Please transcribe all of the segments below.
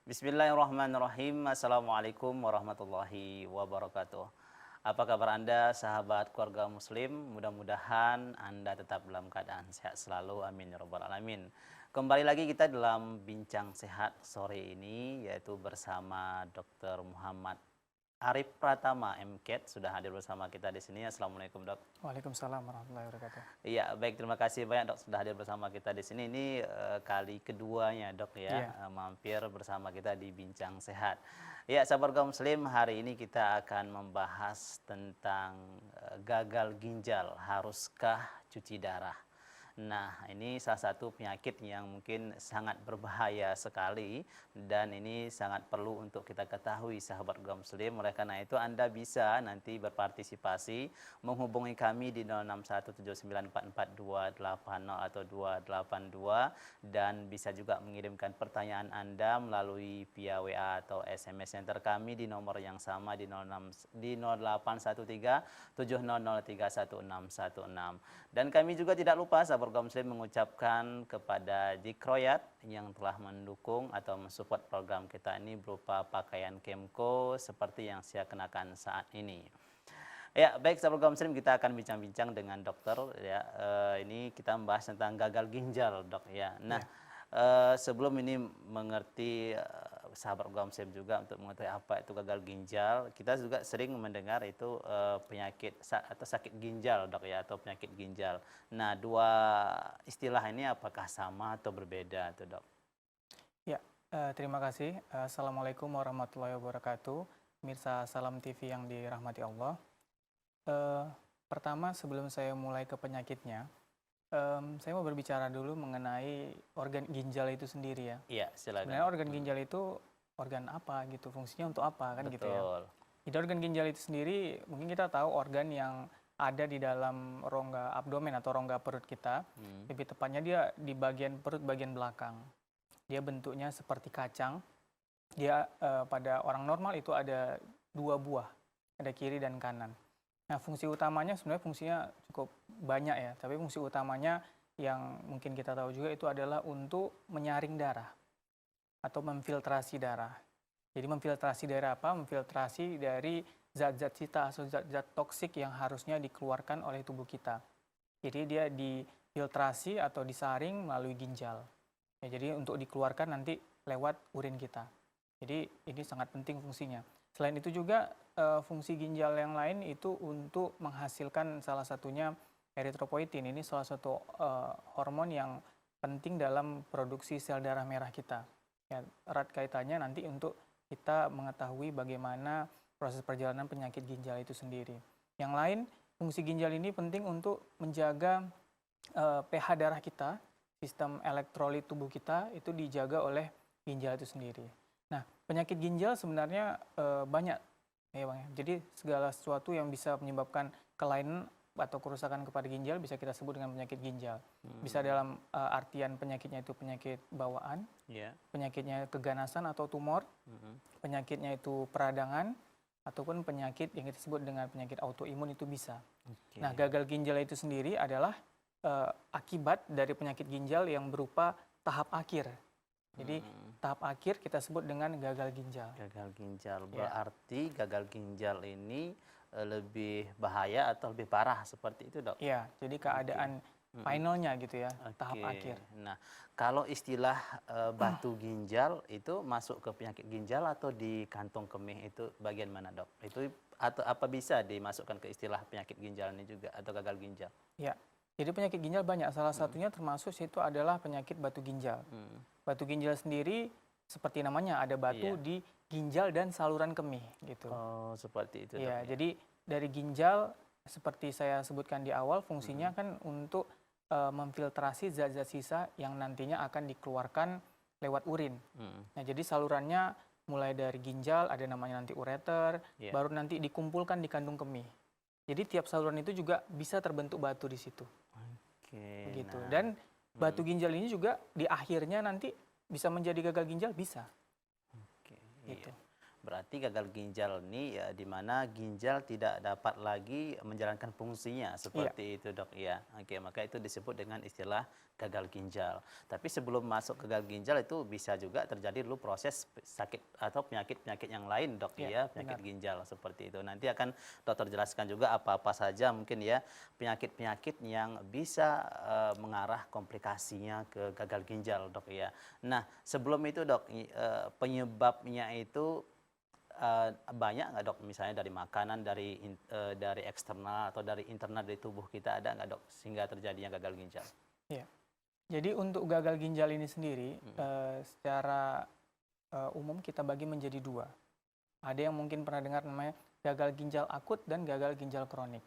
Bismillahirrahmanirrahim. Assalamualaikum warahmatullahi wabarakatuh. Apa kabar Anda, sahabat keluarga Muslim? Mudah-mudahan Anda tetap dalam keadaan sehat selalu. Amin ya rabbal alamin. Kembali lagi kita dalam bincang sehat sore ini, yaitu bersama Dr. Muhammad Arif Pratama MKED sudah hadir bersama kita di sini. Assalamualaikum, Dok. Waalaikumsalam warahmatullahi wabarakatuh. Iya, baik, terima kasih banyak, Dok, sudah hadir bersama kita di sini. Ini kali keduanya, Dok, ya, Iya, mampir bersama kita di Bincang Sehat. Ya, sahabat kaum muslim, hari ini kita akan membahas tentang gagal ginjal, haruskah cuci darah? Nah, ini salah satu penyakit yang mungkin sangat berbahaya sekali dan ini sangat perlu untuk kita ketahui, sahabat kaum muslim. Oleh karena itu Anda bisa nanti berpartisipasi menghubungi kami di 0617944280 atau 282 dan bisa juga mengirimkan pertanyaan Anda melalui via WA atau SMS center kami di nomor yang sama di 0813 70031616. Dan kami juga tidak lupa, sahabat kaum muslim, mengucapkan kepada Dikroyat yang telah mendukung atau mensupport program kita ini berupa pakaian Kemko seperti yang saya kenakan saat ini. Ya, baik, sahabat kaum muslim, kita akan bincang-bincang dengan dokter ya. Ini kita membahas tentang gagal ginjal, Dok, ya. Nah, sebelum ini mengerti, sahabat kaum muslim juga untuk mengetahui apa itu gagal ginjal, kita juga sering mendengar itu penyakit atau sakit ginjal, Dok, ya, atau penyakit ginjal. Nah, dua istilah ini apakah sama atau berbeda tuh, Dok? ya. Terima kasih. Assalamualaikum warahmatullahi wabarakatuh. Mirsa Salam TV yang dirahmati Allah. Pertama, sebelum saya mulai ke penyakitnya, saya mau berbicara dulu mengenai organ ginjal itu sendiri ya. Iya, silakan. Sebenarnya organ ginjal itu organ apa gitu, fungsinya untuk apa kan gitu ya. Betul. Jadi organ ginjal itu sendiri mungkin kita tahu organ yang ada di dalam rongga abdomen atau rongga perut kita. Lebih tepatnya dia di bagian perut bagian belakang. Dia bentuknya seperti kacang. Dia pada orang normal itu ada 2 buah, ada kiri dan kanan. Nah, fungsi utamanya sebenarnya fungsinya cukup banyak ya, tapi fungsi utamanya yang mungkin kita tahu juga itu adalah untuk menyaring darah atau memfiltrasi darah. Jadi memfiltrasi darah apa? Memfiltrasi dari zat-zat sita atau zat-zat toksik yang harusnya dikeluarkan oleh tubuh kita. Jadi dia difiltrasi atau disaring melalui ginjal. Ya, jadi untuk dikeluarkan nanti lewat urin kita. Jadi ini sangat penting fungsinya. Selain itu juga fungsi ginjal yang lain itu untuk menghasilkan salah satunya eritropoietin. Ini salah satu hormon yang penting dalam produksi sel darah merah kita. Ya, erat kaitannya nanti untuk kita mengetahui bagaimana proses perjalanan penyakit ginjal itu sendiri. Yang lain, fungsi ginjal ini penting untuk menjaga pH darah kita, sistem elektrolit tubuh kita itu dijaga oleh ginjal itu sendiri. Nah, penyakit ginjal sebenarnya banyak, ya Bang. Jadi segala sesuatu yang bisa menyebabkan kelainan atau kerusakan kepada ginjal bisa kita sebut dengan penyakit ginjal. Bisa dalam artian penyakitnya itu penyakit bawaan, penyakitnya keganasan atau tumor, penyakitnya itu peradangan, ataupun penyakit yang kita sebut dengan penyakit autoimun itu bisa. Nah, gagal ginjal itu sendiri adalah akibat dari penyakit ginjal yang berupa tahap akhir. Jadi tahap akhir kita sebut dengan gagal ginjal. Gagal ginjal berarti gagal ginjal ini lebih bahaya atau lebih parah seperti itu, Dok? Iya, jadi keadaan finalnya gitu ya, tahap akhir. Nah, kalau istilah batu ginjal itu masuk ke penyakit ginjal atau di kantung kemih itu bagian mana, Dok? Itu atau apa bisa dimasukkan ke istilah penyakit ginjal ini juga atau gagal ginjal? Ya, jadi penyakit ginjal banyak. Salah satunya termasuk itu adalah penyakit batu ginjal. Batu ginjal sendiri seperti namanya ada batu di ginjal dan saluran kemih gitu. Oh, seperti itu, Dok. Ya, jadi dari ginjal seperti saya sebutkan di awal fungsinya kan untuk memfiltrasi zat-zat sisa yang nantinya akan dikeluarkan lewat urin. Nah, jadi salurannya mulai dari ginjal ada namanya nanti ureter, baru nanti dikumpulkan di kandung kemih. Jadi tiap saluran itu juga bisa terbentuk batu di situ. Begitu. Nah. Dan batu ginjal ini juga di akhirnya nanti bisa menjadi gagal ginjal bisa. Gitu. Berarti gagal ginjal ini ya di mana ginjal tidak dapat lagi menjalankan fungsinya seperti itu dok ya. Oke, maka itu disebut dengan istilah gagal ginjal. Tapi sebelum masuk ke gagal ginjal itu bisa juga terjadi dulu proses sakit atau penyakit-penyakit yang lain dok ya, penyakit ginjal seperti itu. Nanti akan dokter jelaskan juga apa-apa saja mungkin ya penyakit-penyakit yang bisa mengarah komplikasinya ke gagal ginjal dok ya. Nah sebelum itu dok penyebabnya itu banyak nggak dok, misalnya dari makanan, dari eksternal atau dari internal dari tubuh kita, ada nggak dok sehingga terjadinya gagal ginjal? Ya. Jadi untuk gagal ginjal ini sendiri secara umum kita bagi menjadi dua. Ada yang mungkin pernah dengar namanya gagal ginjal akut dan gagal ginjal kronik.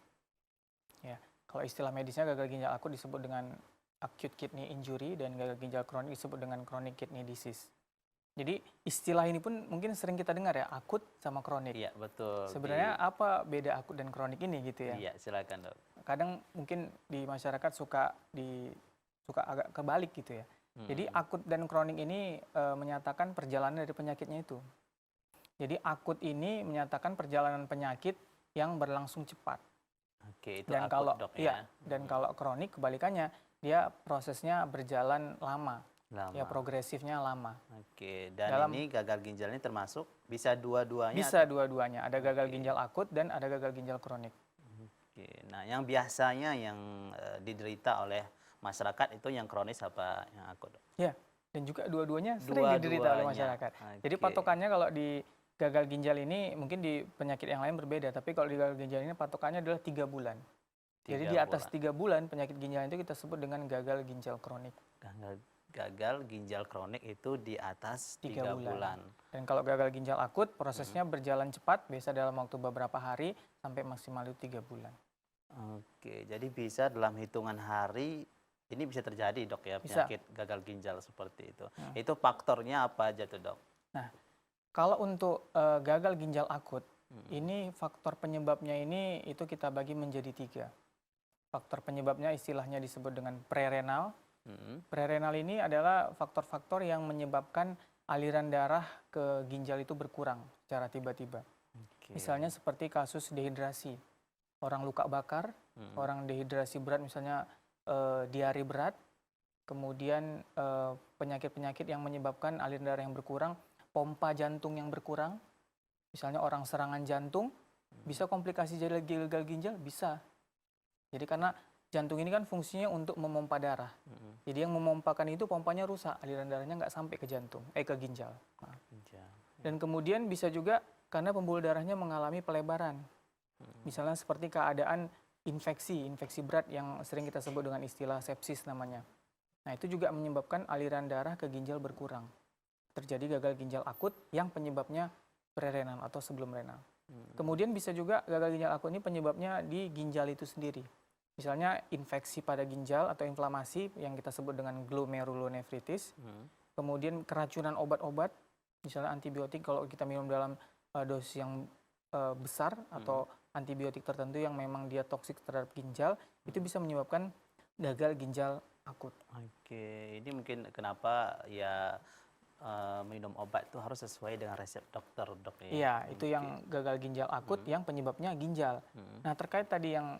Ya, kalau istilah medisnya gagal ginjal akut disebut dengan acute kidney injury dan gagal ginjal kronik disebut dengan chronic kidney disease. Jadi istilah ini pun mungkin sering kita dengar ya, akut sama kronik. Iya betul. Sebenarnya apa beda akut dan kronik ini gitu ya? Iya silakan dok. Kadang mungkin di masyarakat suka agak kebalik gitu ya. Jadi akut dan kronik ini menyatakan perjalanan dari penyakitnya itu. Jadi akut ini menyatakan perjalanan penyakit yang berlangsung cepat. Oke, itu Dan akut kalau dok ya. dan kalau kronik kebalikannya, dia prosesnya berjalan lama. Ya progresifnya lama. Oke, dan ini gagal ginjal ini termasuk bisa dua-duanya? Bisa dua-duanya, ada gagal ginjal akut dan ada gagal ginjal kronik. Oke, nah yang biasanya yang diderita oleh masyarakat itu yang kronis apa yang akut? Ya, dan juga dua-duanya sering diderita oleh masyarakat. Jadi patokannya kalau di gagal ginjal ini mungkin di penyakit yang lain berbeda, tapi kalau di gagal ginjal ini patokannya adalah 3 bulan. Jadi di atas 3 bulan penyakit ginjal itu kita sebut dengan gagal ginjal kronik. Gagal ginjal kronik itu di atas 3 bulan. Dan kalau gagal ginjal akut prosesnya berjalan cepat, biasa dalam waktu beberapa hari sampai maksimal itu 3 bulan. Oke, jadi bisa dalam hitungan hari ini bisa terjadi dok ya penyakit gagal ginjal seperti itu. Itu faktornya apa aja tuh dok? Nah, kalau untuk gagal ginjal akut, ini faktor penyebabnya ini itu kita bagi menjadi 3. Faktor penyebabnya istilahnya disebut dengan prerenal. Prerenal ini adalah faktor-faktor yang menyebabkan aliran darah ke ginjal itu berkurang secara tiba-tiba. Misalnya seperti kasus dehidrasi. Orang luka bakar, orang dehidrasi berat misalnya diare berat, kemudian penyakit-penyakit yang menyebabkan aliran darah yang berkurang, pompa jantung yang berkurang, misalnya orang serangan jantung, bisa komplikasi jadi gagal ginjal? Bisa. Jadi karena jantung ini kan fungsinya untuk memompa darah. Jadi yang memompakan itu pompanya rusak, aliran darahnya nggak sampai ke jantung, ke ginjal. Dan kemudian bisa juga karena pembuluh darahnya mengalami pelebaran. Misalnya seperti keadaan infeksi berat yang sering kita sebut dengan istilah sepsis namanya. Nah itu juga menyebabkan aliran darah ke ginjal berkurang. Terjadi gagal ginjal akut yang penyebabnya prerenal atau sebelum renal. Kemudian bisa juga gagal ginjal akut ini penyebabnya di ginjal itu sendiri. Misalnya infeksi pada ginjal atau inflamasi yang kita sebut dengan glomerulonefritis. Kemudian keracunan obat-obat, misalnya antibiotik kalau kita minum dalam dosis yang besar atau antibiotik tertentu yang memang dia toksik terhadap ginjal, itu bisa menyebabkan gagal ginjal akut. Oke, ini mungkin kenapa ya minum obat itu harus sesuai dengan resep dokter dok ya? Iya, itu yang gagal ginjal akut yang penyebabnya ginjal. Nah terkait tadi yang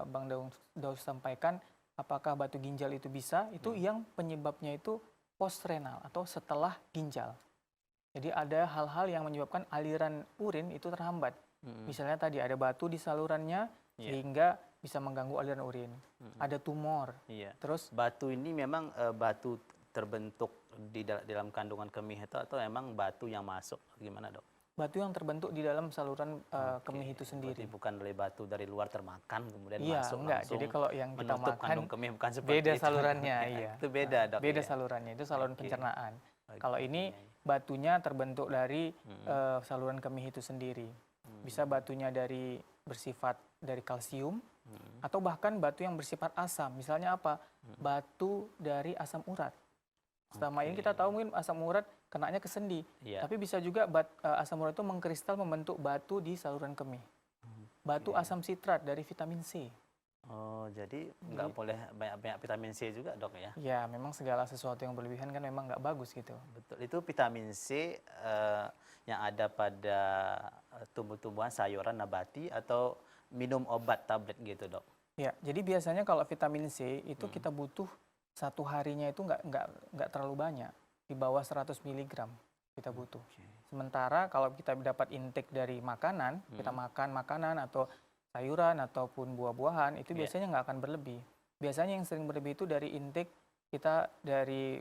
Bang Daus sampaikan, apakah batu ginjal itu bisa? Itu yang penyebabnya itu postrenal atau setelah ginjal. Jadi ada hal-hal yang menyebabkan aliran urin itu terhambat. Misalnya tadi ada batu di salurannya sehingga bisa mengganggu aliran urin. Ada tumor. Terus batu ini memang batu terbentuk di dalam kandungan kemih itu atau memang batu yang masuk, gimana dok? Batu yang terbentuk di dalam saluran kemih itu sendiri. Berarti bukan dari batu dari luar termakan kemudian iya, masuk enggak. langsung. Jadi kalau yang kita menutup makan kandung kemih bukan seperti beda itu. salurannya, iya. Itu beda dok. Beda salurannya, itu saluran pencernaan. Kalau ini batunya terbentuk dari saluran kemih itu sendiri. Bisa batunya bersifat dari kalsium atau bahkan batu yang bersifat asam. Misalnya apa? Batu dari asam urat. Selama ini kita tahu mungkin asam urat kenanya ke sendi, tapi bisa juga asam urat itu mengkristal membentuk batu di saluran kemih. Batu asam sitrat dari vitamin C. Oh, jadi nggak Jadi boleh banyak-banyak vitamin C juga dok ya? ya memang segala sesuatu yang berlebihan kan memang nggak bagus gitu. Betul. Itu vitamin C yang ada pada tumbuh-tumbuhan, sayuran, nabati atau minum obat tablet gitu dok? Ya, jadi biasanya kalau vitamin C itu Hmm. kita butuh satu harinya itu nggak terlalu banyak, di bawah 100 miligram kita butuh. Oke. Sementara kalau kita dapat intake dari makanan, kita makan makanan atau sayuran ataupun buah-buahan itu Iya. biasanya nggak akan berlebih. Biasanya yang sering berlebih itu dari intake kita dari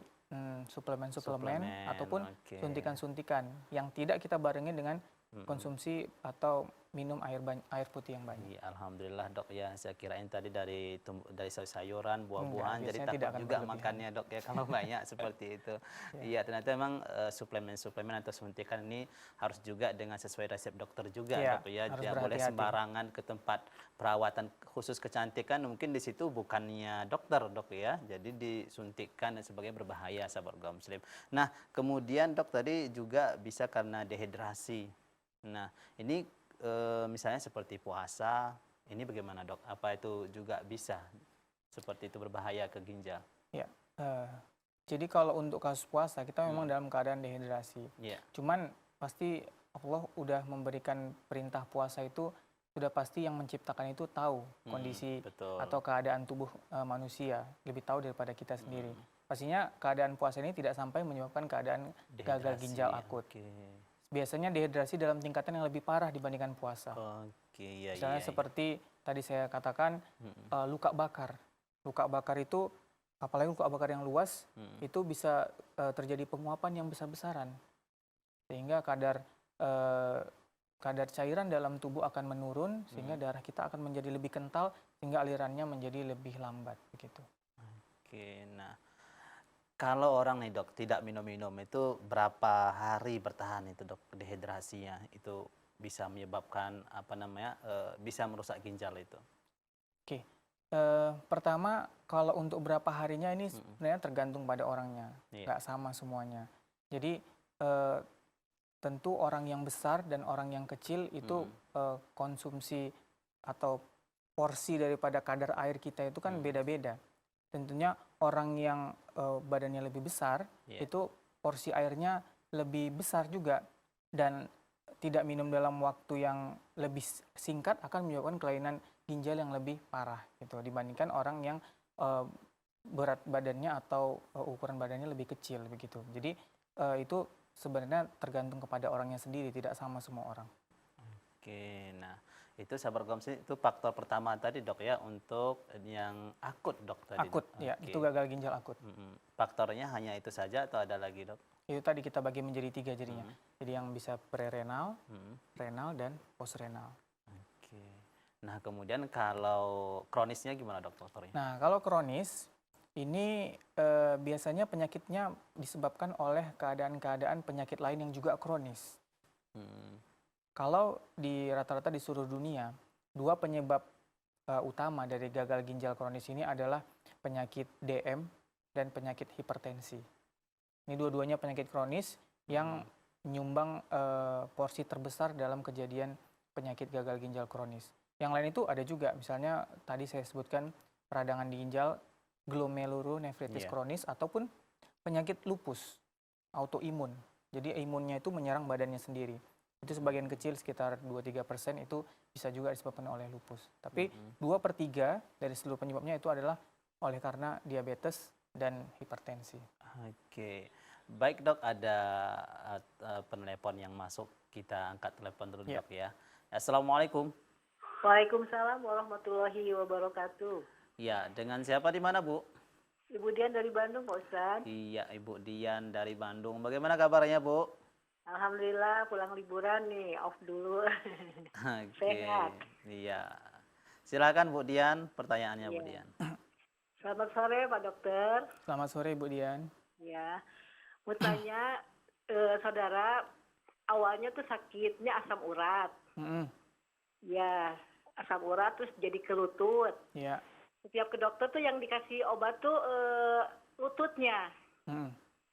suplemen-suplemen Suplemen, ataupun oke. suntikan-suntikan yang tidak kita barengin dengan Mm-mm. konsumsi atau minum air putih yang banyak. Iya, alhamdulillah dok ya. Saya kirain tadi dari sayuran, Enggak, buah-buahan, jadi biasanya tidak takut akan juga berlebihan. makannya dok ya kalau banyak seperti itu. Ya, Iya, ternyata memang suplemen-suplemen atau suntikan ini harus juga dengan sesuai resep dokter juga ya, dok ya. harus Tidak boleh berhati-hati. sembarangan ke tempat perawatan khusus kecantikan. Mungkin di situ bukannya dokter dok ya. Jadi disuntikkan dan sebagainya berbahaya sahabat kaum muslim. Nah, kemudian dok tadi juga bisa karena dehidrasi. Nah, ini misalnya seperti puasa, ini bagaimana dok? Apa itu juga bisa seperti itu berbahaya ke ginjal? Ya, eh, jadi kalau untuk kasus puasa kita memang Hmm. dalam keadaan dehidrasi. Iya. Cuman pasti Allah udah memberikan perintah puasa itu sudah pasti yang menciptakan itu tahu kondisi Betul. atau keadaan tubuh manusia lebih tahu daripada kita sendiri. Hmm. Pastinya keadaan puasa ini tidak sampai menyebabkan keadaan gagal Dehidrasi. ginjal akut. Oke. Biasanya dehidrasi dalam tingkatan yang lebih parah dibandingkan puasa. Oke, iya iya Misalnya iya. seperti tadi saya katakan Hmm. luka bakar. Luka bakar itu apalagi luka bakar yang luas Hmm. itu bisa terjadi penguapan yang besar-besaran sehingga eh, kadar cairan dalam tubuh akan menurun sehingga darah kita akan menjadi lebih kental sehingga alirannya menjadi lebih lambat begitu. Oke, nah kalau orang nih dok tidak minum-minum itu berapa hari bertahan itu dok dehidrasinya itu bisa menyebabkan apa namanya bisa merusak ginjal itu. Oke. Pertama kalau untuk berapa harinya ini sebenarnya tergantung pada orangnya, Iya. nggak sama semuanya. Jadi eh, tentu orang yang besar dan orang yang kecil itu konsumsi atau porsi daripada kadar air kita itu kan beda-beda. Tentunya orang yang badannya lebih besar Iya. itu porsi airnya lebih besar juga dan tidak minum dalam waktu yang lebih singkat akan menyebabkan kelainan ginjal yang lebih parah gitu dibandingkan orang yang berat badannya atau ukuran badannya lebih kecil begitu. Jadi itu sebenarnya tergantung kepada orangnya sendiri, tidak sama semua orang. Oke, nah itu sabar gomsi itu faktor pertama tadi dok ya untuk yang akut dok tadi. Akut, Dok. ya, Oke. itu gagal ginjal akut. Faktornya hanya itu saja atau ada lagi dok? Itu tadi kita bagi menjadi 3 jadinya. Jadi yang bisa prerenal, renal, dan postrenal. Oke. Nah kemudian kalau kronisnya gimana dok faktornya? Nah, kalau kronis, ini biasanya penyakitnya disebabkan oleh keadaan-keadaan penyakit lain yang juga kronis. Kalau di rata-rata di seluruh dunia, 2 penyebab utama dari gagal ginjal kronis ini adalah penyakit DM dan penyakit hipertensi. Ini dua-duanya penyakit kronis yang menyumbang porsi terbesar dalam kejadian penyakit gagal ginjal kronis. Yang lain itu ada juga, misalnya tadi saya sebutkan peradangan di ginjal, glomerulonefritis kronis, ataupun penyakit lupus, autoimun. Jadi imunnya itu menyerang badannya sendiri. Itu sebagian kecil, sekitar 2-3% itu bisa juga disebabkan oleh lupus. Tapi 2/3 dari seluruh penyebabnya itu adalah oleh karena diabetes dan hipertensi. Oke, baik dok, ada penelepon yang masuk, kita angkat telepon dulu dok ya. Assalamualaikum. Waalaikumsalam warahmatullahi wabarakatuh. Ya, dengan siapa di mana bu? Ibu Dian dari Bandung, Pak Ustadz. Iya, Ibu Dian dari Bandung. Bagaimana kabarnya bu? Alhamdulillah pulang liburan nih, off dulu. Oke, Sehat. iya. Silakan Bu Dian, pertanyaannya Bu Iya. Dian. Selamat sore Pak Dokter. Selamat sore Bu Dian. Ya, mau tanya saudara, awalnya tuh sakitnya asam urat. Ya, asam urat terus jadi ke lutut. Ya. Setiap ke dokter tuh yang dikasih obat tuh lututnya.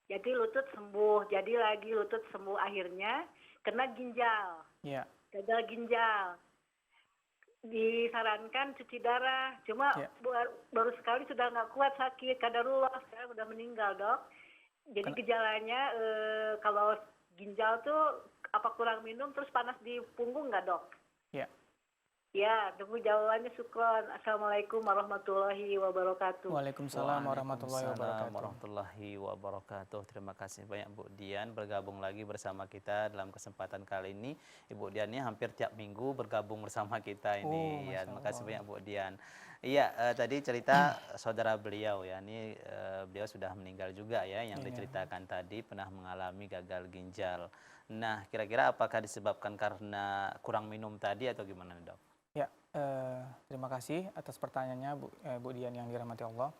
Jadi lutut sembuh, jadi lagi lutut sembuh, akhirnya kena ginjal, Ya. gagal ginjal. disarankan cuci darah. Cuma Ya. baru sekali sudah nggak kuat sakit, kadarullah sekarang udah meninggal dok. Jadi gejalanya kalau ginjal tuh apa kurang minum terus panas di punggung nggak dok? Ya. Ya, tunggu jawabannya syukron. Assalamualaikum warahmatullahi wabarakatuh. Waalaikumsalam warahmatullahi Waalaikumsalam wabarakatuh. warahmatullahi wabarakatuh. Terima kasih banyak Bu Dian bergabung lagi bersama kita dalam kesempatan kali ini. Ibu Dian ini hampir tiap minggu bergabung bersama kita ini. Ya, Masya terima kasih Allah. banyak Bu Dian. Iya, tadi cerita saudara beliau ya. Ini beliau sudah meninggal juga ya, yang Iya. diceritakan tadi pernah mengalami gagal ginjal. Nah, kira-kira apakah disebabkan karena kurang minum tadi atau gimana, Dok? Ya, terima kasih atas pertanyaannya Bu Dian yang dirahmati Allah.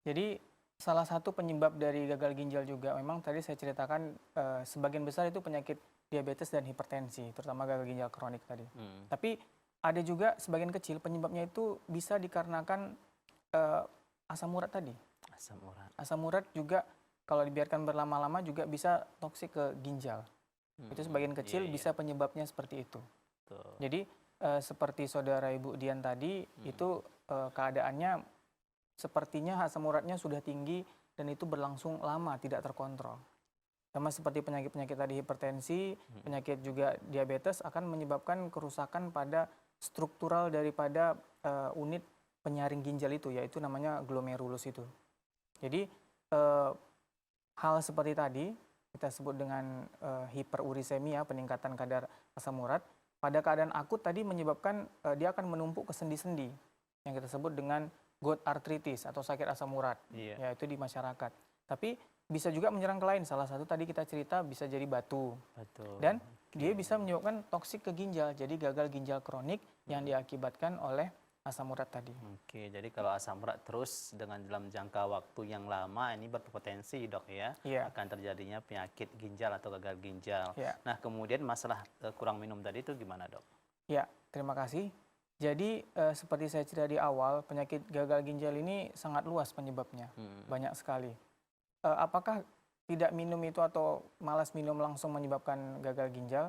Jadi salah satu penyebab dari gagal ginjal juga memang tadi saya ceritakan sebagian besar itu penyakit diabetes dan hipertensi, terutama gagal ginjal kronik tadi. Tapi ada juga sebagian kecil penyebabnya itu bisa dikarenakan asam urat tadi. Asam urat. Asam urat juga kalau dibiarkan berlama-lama juga bisa toksik ke ginjal. Itu sebagian kecil bisa penyebabnya seperti itu. Betul. Jadi seperti saudara Ibu Dian tadi itu keadaannya sepertinya asam uratnya sudah tinggi dan itu berlangsung lama tidak terkontrol. Sama seperti penyakit-penyakit tadi hipertensi, penyakit juga diabetes akan menyebabkan kerusakan pada struktural daripada unit penyaring ginjal itu, yaitu namanya glomerulus itu. Jadi hal seperti tadi kita sebut dengan hiperurisemia, peningkatan kadar asam urat. Pada keadaan akut tadi menyebabkan dia akan menumpuk ke sendi-sendi yang kita sebut dengan gout arthritis atau sakit asam urat, yaitu di masyarakat. Tapi bisa juga menyerang ke lain. Salah satu tadi kita cerita bisa jadi batu. Betul. Dan dia bisa menyebabkan toksik ke ginjal, jadi gagal ginjal kronik yang diakibatkan oleh asam urat tadi. Oke, jadi kalau asam urat terus dengan dalam jangka waktu yang lama ini berpotensi dok ya, Iya. akan terjadinya penyakit ginjal atau gagal ginjal. Iya. Nah kemudian masalah kurang minum tadi itu gimana dok? Ya, terima kasih. Jadi seperti saya cerita di awal, penyakit gagal ginjal ini sangat luas penyebabnya, banyak sekali. Apakah tidak minum itu atau malas minum langsung menyebabkan gagal ginjal?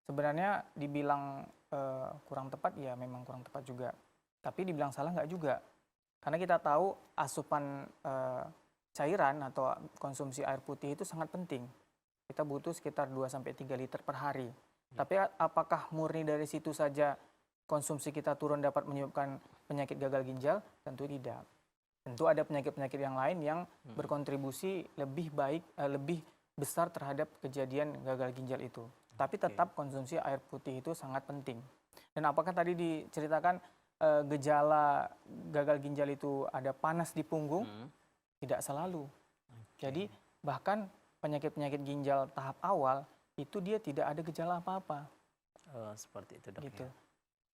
Sebenarnya dibilang kurang tepat, ya memang kurang tepat juga. Tapi dibilang salah nggak juga. Karena kita tahu asupan cairan atau konsumsi air putih itu sangat penting. Kita butuh sekitar 2-3 liter per hari. Tapi apakah murni dari situ saja konsumsi kita turun dapat menyebabkan penyakit gagal ginjal? Tentu tidak. Tentu ada penyakit-penyakit yang lain yang berkontribusi lebih baik, lebih besar terhadap kejadian gagal ginjal itu. Tapi tetap konsumsi air putih itu sangat penting. Dan apakah tadi diceritakan gejala gagal ginjal itu ada panas di punggung? Tidak selalu. Jadi bahkan penyakit-penyakit ginjal tahap awal itu dia tidak ada gejala apa-apa. Seperti itu dok Gitu. ya.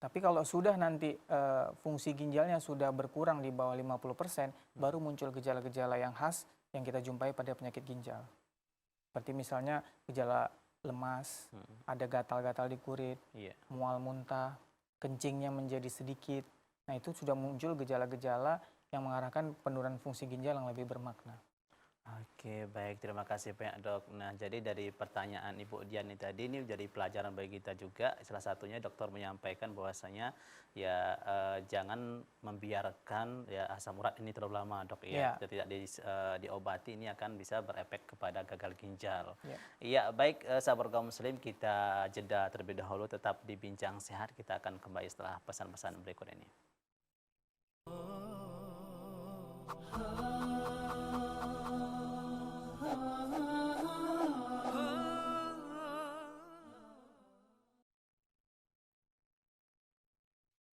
Tapi kalau sudah nanti fungsi ginjalnya sudah berkurang di bawah 50%, baru muncul gejala-gejala yang khas yang kita jumpai pada penyakit ginjal. Seperti misalnya gejala lemas, ada gatal-gatal di kulit, mual muntah, kencingnya menjadi sedikit. Nah itu sudah muncul gejala-gejala yang mengarahkan penurunan fungsi ginjal yang lebih bermakna. Oke, baik. Terima kasih banyak dok. Nah, jadi dari pertanyaan Ibu Dian ini tadi ini jadi pelajaran bagi kita juga. Salah satunya dokter menyampaikan bahwasanya ya jangan membiarkan ya asam urat ini terlalu lama dok ya. Kita tidak diobati ini akan bisa berefek kepada gagal ginjal. Iya, baik sahabat kaum muslim, kita jeda terlebih dahulu, tetap di Bincang Sehat. Kita akan kembali setelah pesan-pesan berikut ini.